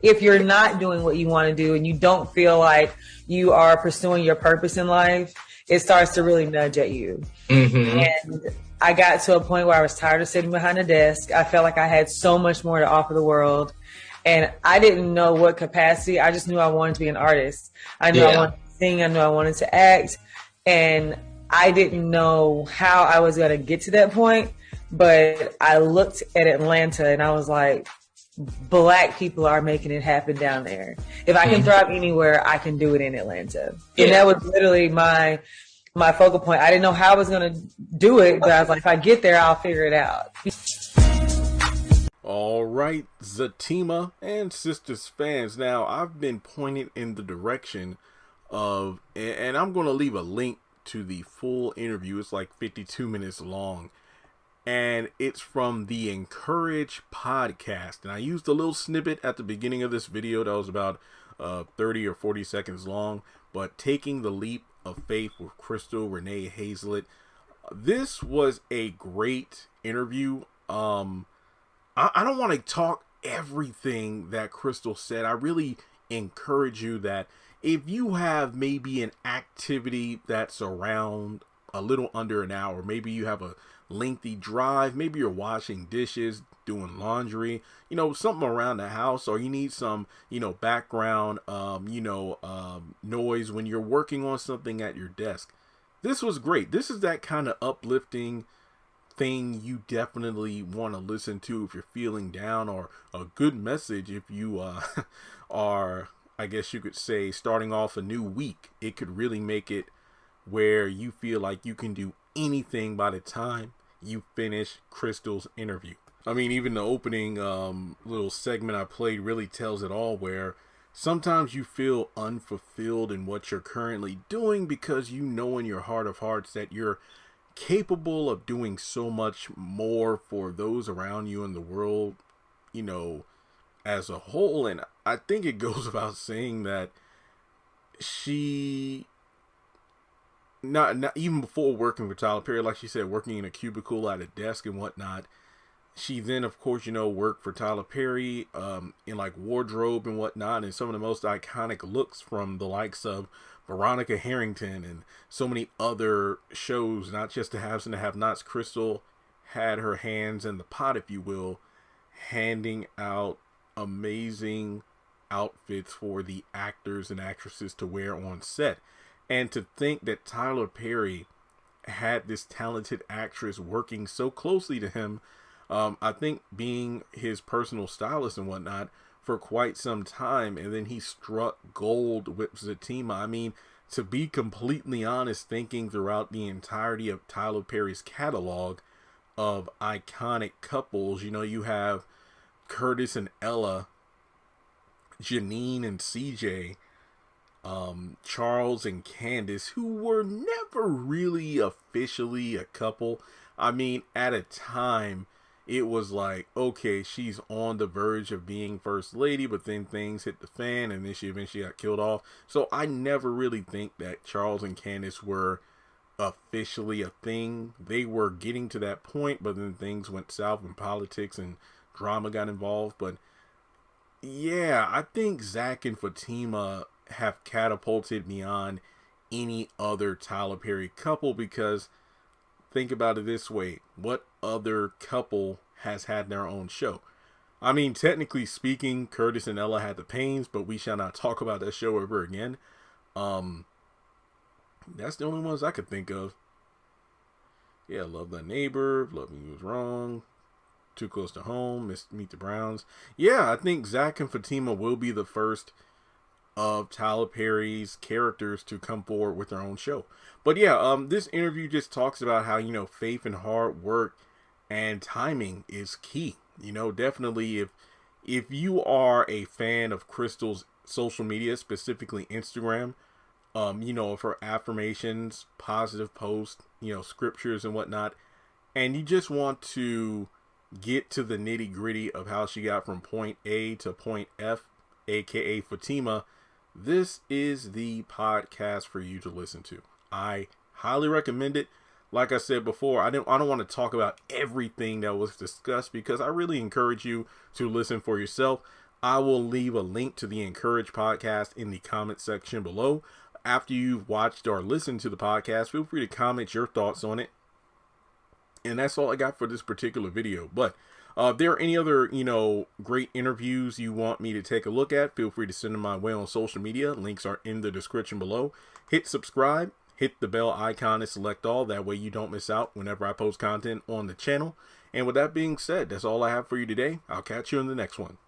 if you're not doing what you want to do and you don't feel like you are pursuing your purpose in life, it starts to really nudge at you. And I got to a point where I was tired of sitting behind a desk. I felt like I had so much more to offer the world. And I didn't know what capacity. I just knew I wanted to be an artist. I knew I wanted to sing. I knew I wanted to act. And I didn't know how I was going to get to that point. But I looked at Atlanta and I was like, Black people are making it happen down there. If I can thrive anywhere, I can do it in Atlanta. And that was literally my focal point. I didn't know how I was going to do it, but I was like, if I get there, I'll figure it out. All right, Zatima and Sistas fans. Now, I've been pointed in the direction of, and I'm going to leave a link to the full interview. It's like 52 minutes long. And it's from the Encourage podcast. And I used a little snippet at the beginning of this video that was about 30 or 40 seconds long. But Taking the Leap of Faith with Crystal Renee Hayslett. This was a great interview. I don't want to talk everything that Crystal said. I really encourage you that if you have maybe an activity that's around a little under an hour, maybe you have a lengthy drive, maybe you're washing dishes, doing laundry, something around the house, or you need some, background, noise when you're working on something at your desk. This was great. This is that kind of uplifting thing you definitely want to listen to if you're feeling down, or a good message if you are, I guess you could say, starting off a new week. It could really make it where you feel like you can do anything by the time you finish Crystal's interview. I mean, even the opening little segment I played really tells it all, where sometimes you feel unfulfilled in what you're currently doing because you know in your heart of hearts that you're capable of doing so much more for those around you in the world, as a whole. And I think it goes without saying that she, not even before working for Tyler Perry, like she said, working in a cubicle at a desk and whatnot, she then, of course, worked for Tyler Perry in like wardrobe and whatnot, and some of the most iconic looks from the likes of Veronica Harrington and so many other shows, not just the haves and the have-nots. Crystal had her hands in the pot, if you will, handing out amazing outfits for the actors and actresses to wear on set. And to think that Tyler Perry had this talented actress working so closely to him, I think being his personal stylist and whatnot for quite some time, and then he struck gold with Zatima. I mean, to be completely honest, thinking throughout the entirety of Tyler Perry's catalog of iconic couples, you have Curtis and Ella, Janine and CJ, Charles and Candace, who were never really officially a couple. I mean, at a time, it was like, okay, she's on the verge of being first lady, but then things hit the fan and then she eventually got killed off. So I never really think that Charles and Candace were officially a thing. They were getting to that point, but then things went south and politics and drama got involved. But yeah, I think Zach and Fatima have catapulted beyond any other Tyler Perry couple, because think about it this way: what other couple has had their own show? I mean, technically speaking, Curtis and Ella had the Pains, but we shall not talk about that show ever again. That's the only ones I could think of. Yeah, Love Thy Neighbor, Love Me Was Wrong, Too Close to Home, Meet the Browns. Yeah, I think Zach and Fatima will be the first of Tyler Perry's characters to come forward with their own show. But yeah, this interview just talks about how, faith and hard work and timing is key. Definitely if you are a fan of Crystal's social media, specifically Instagram, of her affirmations, positive posts, scriptures and whatnot, and you just want to get to the nitty gritty of how she got from point A to point F, aka Fatima, this is the podcast for you to listen to. I highly recommend it. Like I said before, I don't want to talk about everything that was discussed, because I really encourage you to listen for yourself. I will leave a link to the Encourage podcast in the comment section below. After you've watched or listened to the podcast, feel free to comment your thoughts on it. And that's all I got for this particular video. But if there are any other, great interviews you want me to take a look at, feel free to send them my way on social media. Links are in the description below. Hit subscribe, hit the bell icon and select all. That way you don't miss out whenever I post content on the channel. And with that being said, that's all I have for you today. I'll catch you in the next one.